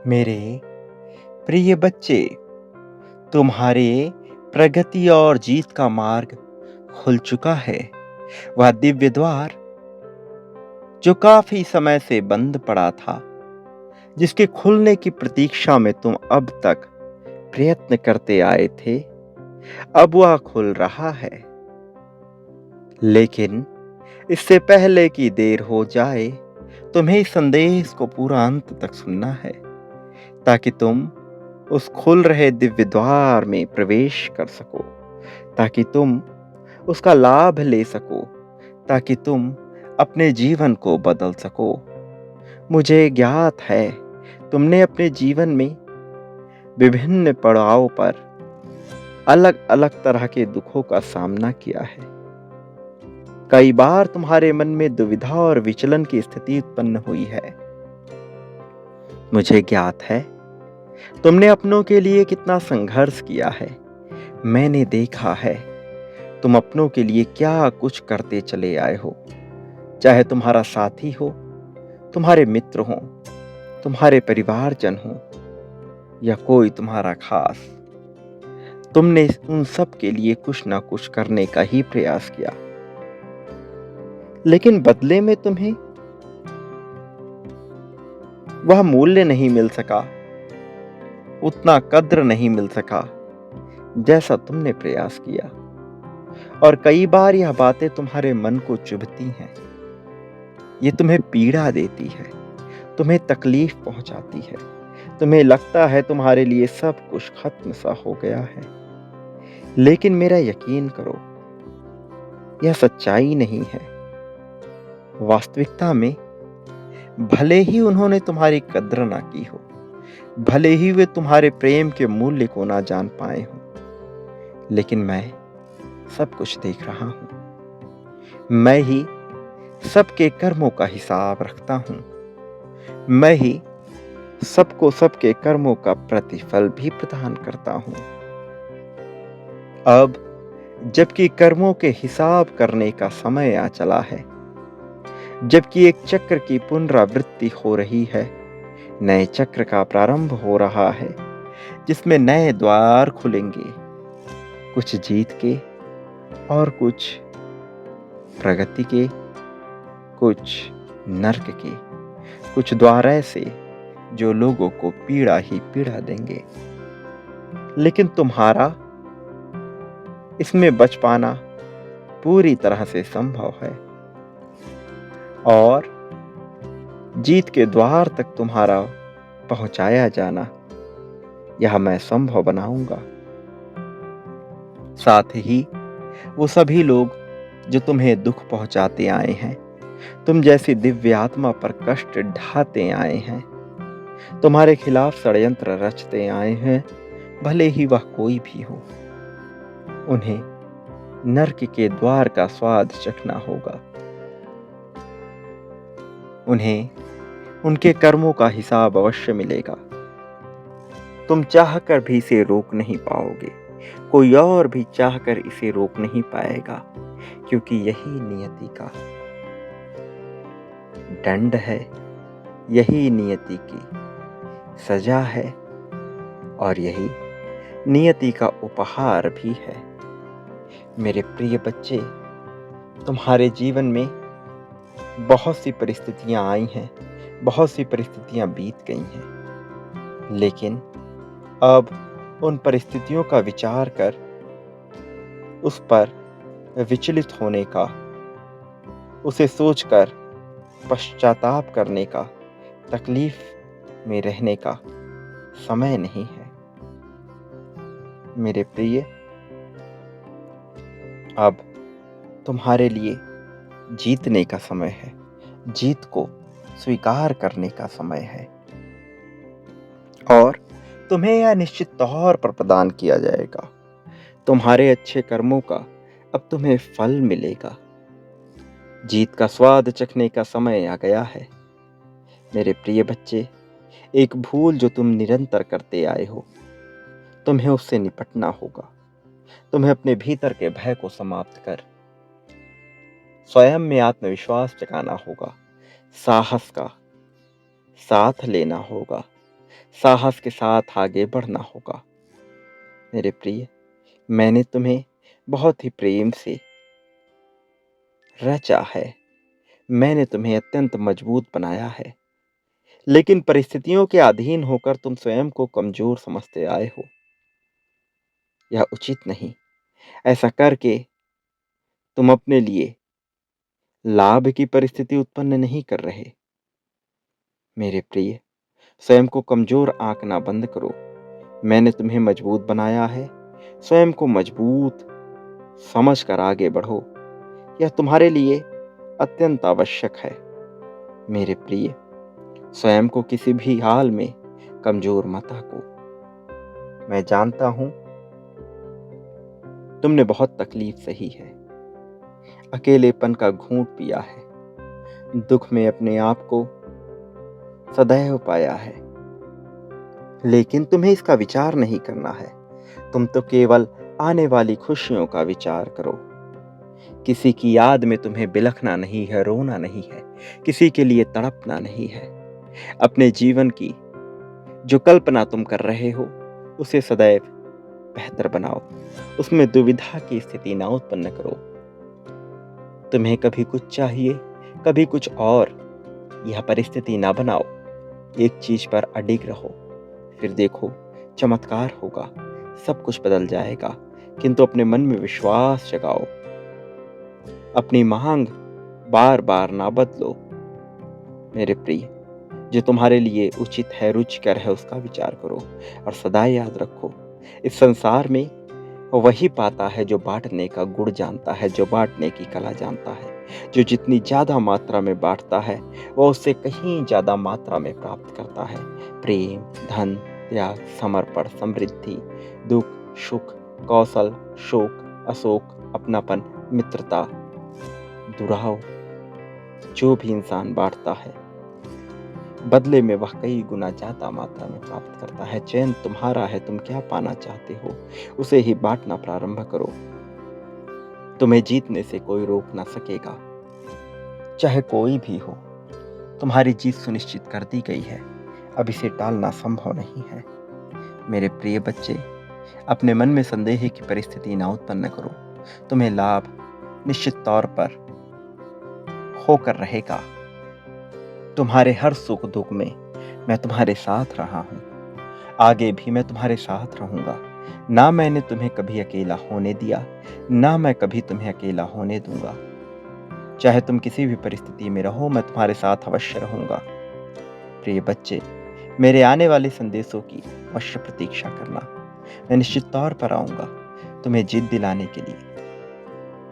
मेरे प्रिय बच्चे, तुम्हारे प्रगति और जीत का मार्ग खुल चुका है। वह दिव्य द्वार जो काफी समय से बंद पड़ा था, जिसके खुलने की प्रतीक्षा में तुम अब तक प्रयत्न करते आए थे, अब वह खुल रहा है। लेकिन इससे पहले कि देर हो जाए, तुम्हें इस संदेश को पूरा अंत तक सुनना है, ताकि तुम उस खुल रहे दिव्य द्वार में प्रवेश कर सको, ताकि तुम उसका लाभ ले सको, ताकि तुम अपने जीवन को बदल सको। मुझे ज्ञात है तुमने अपने जीवन में विभिन्न पड़ाव पर अलग अलग तरह के दुखों का सामना किया है। कई बार तुम्हारे मन में दुविधा और विचलन की स्थिति उत्पन्न हुई है। मुझे ज्ञात है तुमने अपनों के लिए कितना संघर्ष किया है। मैंने देखा है तुम अपनों के लिए क्या कुछ करते चले आए हो, चाहे तुम्हारा साथी हो, तुम्हारे मित्र हो, तुम्हारे परिवारजन हो या कोई तुम्हारा खास। तुमने उन सब के लिए कुछ ना कुछ करने का ही प्रयास किया, लेकिन बदले में तुम्हें वह मूल्य नहीं मिल सका, उतना कद्र नहीं मिल सका जैसा तुमने प्रयास किया। और कई बार यह बातें तुम्हारे मन को चुभती हैं, ये तुम्हें पीड़ा देती है, तुम्हें तकलीफ पहुंचाती है। तुम्हें लगता है तुम्हारे लिए सब कुछ खत्म सा हो गया है। लेकिन मेरा यकीन करो, यह सच्चाई नहीं है। वास्तविकता में भले ही उन्होंने तुम्हारी कद्र ना की हो, भले ही वे तुम्हारे प्रेम के मूल्य को ना जान पाए हो, लेकिन मैं सब कुछ देख रहा हूं। मैं ही सबके कर्मों का हिसाब रखता हूं। मैं ही सबको सबके कर्मों का प्रतिफल भी प्रदान करता हूं। अब जबकि कर्मों के हिसाब करने का समय आ चला है, जबकि एक चक्र की पुनरावृत्ति हो रही है, नए चक्र का प्रारंभ हो रहा है, जिसमें नए द्वार खुलेंगे, कुछ जीत के और कुछ प्रगति के, कुछ नर्क के, कुछ द्वार ऐसे जो लोगों को पीड़ा ही पीड़ा देंगे। लेकिन तुम्हारा इसमें बच पाना पूरी तरह से संभव है, और जीत के द्वार तक तुम्हारा पहुंचाया जाना यह मैं संभव बनाऊंगा। साथ ही वो सभी लोग जो तुम्हें दुख पहुंचाते आए हैं, तुम जैसी दिव्य आत्मा पर कष्ट ढाते आए हैं, तुम्हारे खिलाफ षड्यंत्र रचते आए हैं, भले ही वह कोई भी हो, उन्हें नरक के द्वार का स्वाद चखना होगा। उन्हें उनके कर्मों का हिसाब अवश्य मिलेगा। तुम चाहकर भी इसे रोक नहीं पाओगे, कोई और भी चाहकर इसे रोक नहीं पाएगा, क्योंकि यही नियति का दंड है, यही नियति की सजा है, और यही नियति का उपहार भी है। मेरे प्रिय बच्चे, तुम्हारे जीवन में बहुत सी परिस्थितियां आई हैं, बहुत सी परिस्थितियां बीत गई हैं, लेकिन अब उन परिस्थितियों का विचार कर उस पर विचलित होने का, उसे सोचकर पश्चाताप करने का, तकलीफ में रहने का समय नहीं है। मेरे प्रिय, अब तुम्हारे लिए जीतने का समय है, जीत को स्वीकार करने का समय है, और तुम्हें यह निश्चित तौर पर प्रदान किया जाएगा। तुम्हारे अच्छे कर्मों का अब तुम्हें फल मिलेगा। जीत का स्वाद चखने का समय आ गया है। मेरे प्रिय बच्चे, एक भूल जो तुम निरंतर करते आए हो, तुम्हें उससे निपटना होगा। तुम्हें अपने भीतर के भय को समाप्त कर स्वयं में आत्मविश्वास जगाना होगा, साहस का साथ लेना होगा, साहस के साथ आगे बढ़ना होगा। मेरे प्रिय, मैंने तुम्हें बहुत ही प्रेम से रचा है, मैंने तुम्हें अत्यंत मजबूत बनाया है, लेकिन परिस्थितियों के अधीन होकर तुम स्वयं को कमजोर समझते आए हो। यह उचित नहीं। ऐसा करके तुम अपने लिए लाभ की परिस्थिति उत्पन्न नहीं कर रहे। मेरे प्रिय, स्वयं को कमजोर आंकना बंद करो। मैंने तुम्हें मजबूत बनाया है, स्वयं को मजबूत समझकर आगे बढ़ो। यह तुम्हारे लिए अत्यंत आवश्यक है। मेरे प्रिय, स्वयं को किसी भी हाल में कमजोर मत आंको। मैं जानता हूं तुमने बहुत तकलीफ सही है, अकेलेपन का घूंट पिया है, दुख में अपने आप को सदैव पाया है, लेकिन तुम्हें इसका विचार नहीं करना है। तुम तो केवल आने वाली खुशियों का विचार करो। किसी की याद में तुम्हें बिलखना नहीं है, रोना नहीं है, किसी के लिए तड़पना नहीं है। अपने जीवन की जो कल्पना तुम कर रहे हो उसे सदैव बेहतर बनाओ। उसमें दुविधा की स्थिति ना उत्पन्न करो। तुम्हें कभी कुछ चाहिए, कभी कुछ और, यह परिस्थिति ना बनाओ। एक चीज पर अडिग रहो, फिर देखो चमत्कार होगा, सब कुछ बदल जाएगा। किंतु अपने मन में विश्वास जगाओ। अपनी मांग बार बार ना बदलो। मेरे प्रिय, जो तुम्हारे लिए उचित है, रुचिकर है, उसका विचार करो। और सदा याद रखो, इस संसार में वही पाता है जो बांटने का गुण जानता है, जो बांटने की कला जानता है। जो जितनी ज्यादा मात्रा में बांटता है वह उससे कहीं ज्यादा मात्रा में प्राप्त करता है। प्रेम, धन, त्याग, समर्पण, समृद्धि, दुख, सुख, कौशल, शोक, अशोक, अपनापन, मित्रता, दुराव, जो भी इंसान बांटता है बदले में वह कई गुना ज्यादा मात्रा में प्राप्त करता है। चयन तुम्हारा है, तुम क्या पाना चाहते हो उसे ही बांटना प्रारंभ करो। तुम्हें जीतने से कोई रोक ना सकेगा, चाहे कोई भी हो। तुम्हारी जीत सुनिश्चित कर दी गई है, अब इसे टालना संभव नहीं है। मेरे प्रिय बच्चे, अपने मन में संदेह की परिस्थिति ना उत्पन्न करो। तुम्हें लाभ निश्चित तौर पर होकर रहेगा। तुम्हारे हर सुख दुख में मैं तुम्हारे साथ रहा हूं, आगे भी मैं तुम्हारे साथ रहूंगा। ना मैंने तुम्हें कभी अकेला होने दिया, ना मैं कभी तुम्हें अकेला होने दूंगा। चाहे तुम किसी भी परिस्थिति में रहो, मैं तुम्हारे साथ अवश्य रहूंगा। प्रिय बच्चे, मेरे आने वाले संदेशों की अवश्य प्रतीक्षा करना। मैं निश्चित तौर पर आऊंगा तुम्हें जीत दिलाने के लिए,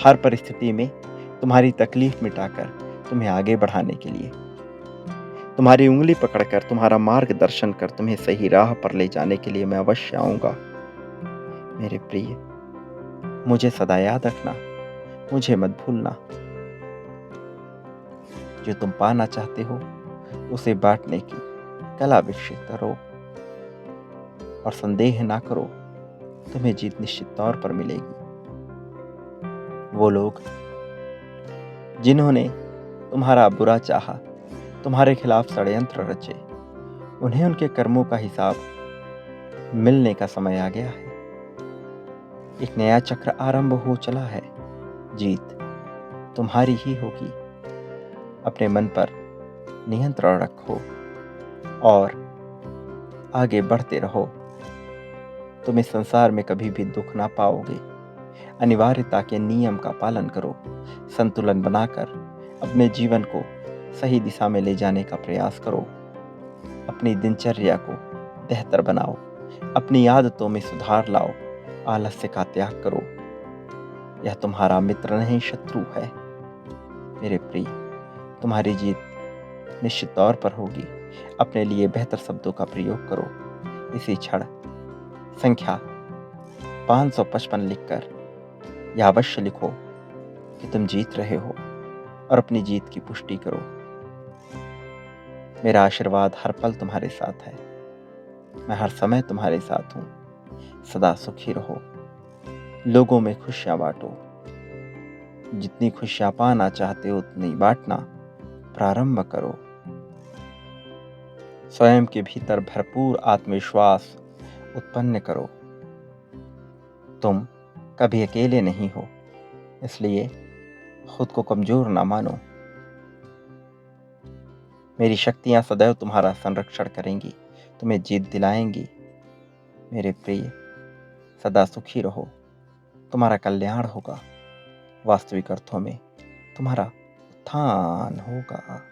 हर परिस्थिति में तुम्हारी तकलीफ मिटाकर तुम्हें आगे बढ़ाने के लिए, तुम्हारी उंगली पकड़कर, तुम्हारा मार्गदर्शन कर तुम्हें सही राह पर ले जाने के लिए मैं अवश्य आऊंगा। मेरे प्रिय, मुझे सदा याद रखना, मुझे मत भूलना। जो तुम पाना चाहते हो उसे बांटने की कला विकसित करो और संदेह ना करो, तुम्हें जीत निश्चित तौर पर मिलेगी। वो लोग जिन्होंने तुम्हारा बुरा चाहा, तुम्हारे खिलाफ षड्यंत्र रचे, उन्हें उनके कर्मों का हिसाब मिलने का समय आ गया है। एक नया चक्र आरंभ हो चला है। जीत तुम्हारी ही होगी। अपने मन पर नियंत्रण रखो और आगे बढ़ते रहो। तुम इस संसार में कभी भी दुख ना पाओगे। अनिवार्यता के नियम का पालन करो। संतुलन बनाकर अपने जीवन को सही दिशा में ले जाने का प्रयास करो। अपनी दिनचर्या को बेहतर बनाओ। अपनी आदतों में सुधार लाओ। आलस्य का त्याग करो। यह तुम्हारा मित्र नहीं, शत्रु है। मेरे प्रिय, तुम्हारी जीत निश्चित तौर पर होगी। अपने लिए बेहतर शब्दों का प्रयोग करो। इसी क्षण संख्या 555 लिखकर यह अवश्य लिखो कि तुम जीत रहे हो और अपनी जीत की पुष्टि करो। मेरा आशीर्वाद हर पल तुम्हारे साथ है। मैं हर समय तुम्हारे साथ हूं। सदा सुखी रहो। लोगों में खुशियां बांटो। जितनी खुशियां पाना चाहते हो उतनी बांटना प्रारंभ करो। स्वयं के भीतर भरपूर आत्मविश्वास उत्पन्न करो। तुम कभी अकेले नहीं हो, इसलिए खुद को कमजोर ना मानो। मेरी शक्तियां सदैव तुम्हारा संरक्षण करेंगी, तुम्हें जीत दिलाएंगी। मेरे प्रिय, सदा सुखी रहो, तुम्हारा कल्याण होगा। वास्तविक अर्थों में तुम्हारा उत्थान होगा।